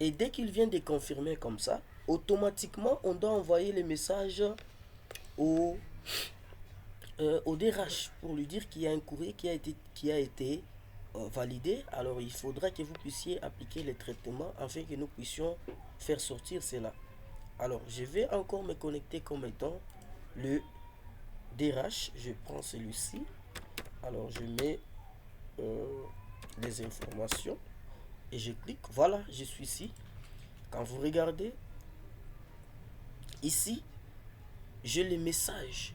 Et dès qu'il vient de confirmer comme ça, automatiquement, on doit envoyer les messages au, au DRH pour lui dire qu'il y a un courrier qui a été validé. Alors, il faudra que vous puissiez appliquer les traitements afin que nous puissions faire sortir cela. Alors, je vais encore me connecter comme étant le DRH. Je prends celui-ci. Alors, je mets les informations et je clique. Voilà, je suis ici. Quand vous regardez, ici, j'ai les messages.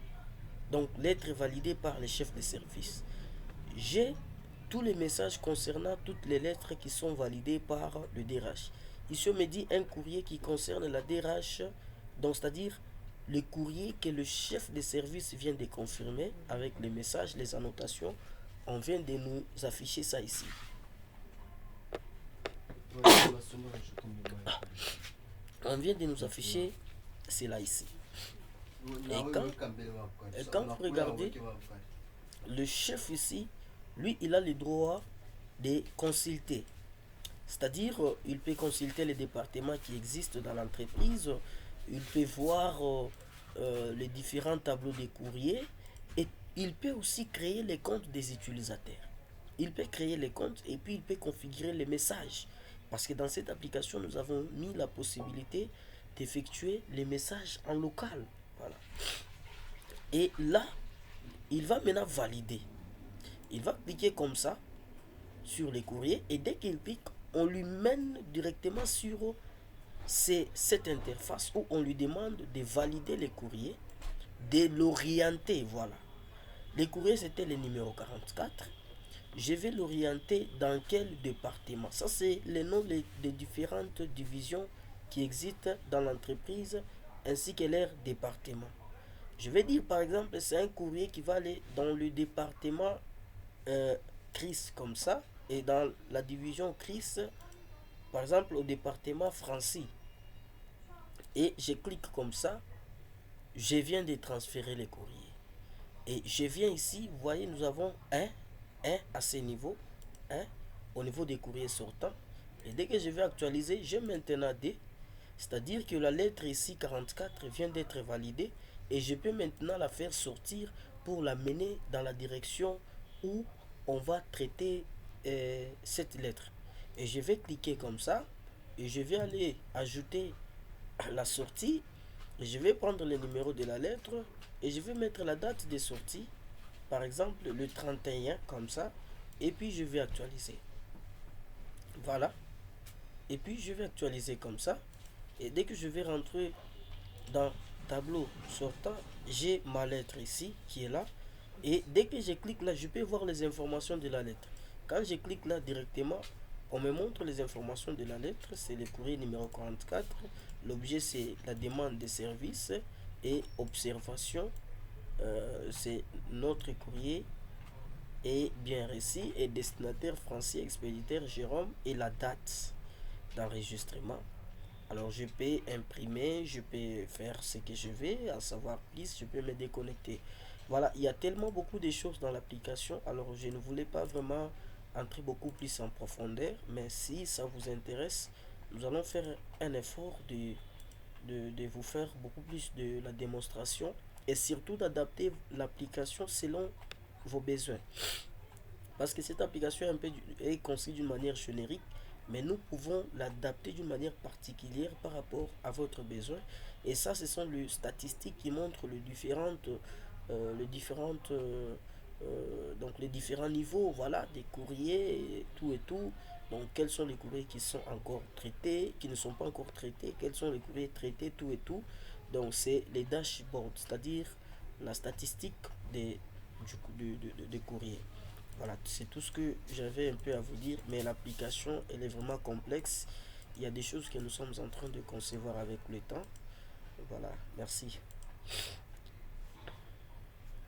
Donc, lettre validée par les chefs de service. J'ai tous les messages concernant toutes les lettres qui sont validées par le DRH. Ici, on me dit un courrier qui concerne la DRH, donc c'est-à-dire le courrier que le chef de service vient de confirmer avec les messages, les annotations. On vient de nous afficher ça ici. On vient de nous afficher cela ici. Et quand vous regardez, le chef ici, lui, il a le droit de consulter. C'est-à-dire, il peut consulter les départements qui existent dans l'entreprise, il peut voir les différents tableaux de courrier et il peut aussi créer les comptes des utilisateurs. Il peut créer les comptes et puis il peut configurer les messages. Parce que dans cette application, nous avons mis la possibilité d'effectuer les messages en local. Voilà. Et là, il va maintenant valider. Il va cliquer comme ça sur les courriers et dès qu'il clique, on lui mène directement sur cette interface où on lui demande de valider les courriers, de l'orienter. Voilà. Les courriers, c'était le numéro 44. Je vais l'orienter dans quel département. Ça, c'est les noms des différentes divisions qui existent dans l'entreprise ainsi que leur département. Je vais dire par exemple, c'est un courrier qui va aller dans le département CRIS comme ça, et dans la division CRIS, par exemple au département Francie. Et je clique comme ça, je viens de transférer les courriers. Et je viens ici, vous voyez, nous avons un à ce niveau, un au niveau des courriers sortants. Et dès que je vais actualiser, j'ai maintenant D, c'est-à-dire que la lettre ici 44 vient d'être validée et je peux maintenant la faire sortir pour la mener dans la direction où on va traiter cette lettre. Et je vais cliquer comme ça et je vais aller ajouter la sortie et je vais prendre le numéro de la lettre et je vais mettre la date de sortie, par exemple le 31 comme ça, et puis je vais actualiser. Voilà. Et puis je vais actualiser comme ça. Et dès que je vais rentrer dans tableau sortant, j'ai ma lettre ici qui est là. Et dès que je clique là, je peux voir les informations de la lettre. Quand je clique là directement, on me montre les informations de la lettre. C'est le courrier numéro 44. L'objet, c'est la demande de service. Et observation, c'est notre courrier est bien reçu. Et destinataire français, expéditeur Jérôme. Et la date d'enregistrement. Alors je peux imprimer, je peux faire ce que je veux, à savoir plus, je peux me déconnecter. Voilà, il y a tellement beaucoup de choses dans l'application, alors je ne voulais pas vraiment entrer beaucoup plus en profondeur, mais si ça vous intéresse, nous allons faire un effort de vous faire beaucoup plus de la démonstration et surtout d'adapter l'application selon vos besoins. Parce que cette application est conçue d'une manière générique, mais nous pouvons l'adapter d'une manière particulière par rapport à votre besoin. Et ça, ce sont les statistiques qui montrent donc les différents niveaux, voilà, des courriers et tout. Donc, quels sont les courriers qui sont encore traités, qui ne sont pas encore traités, quels sont les courriers traités, tout et tout. Donc, c'est les dashboards, c'est-à-dire la statistique des courriers. Voilà, c'est tout ce que j'avais un peu à vous dire, mais l'application, elle est vraiment complexe. Il y a des choses que nous sommes en train de concevoir avec le temps. Voilà, merci.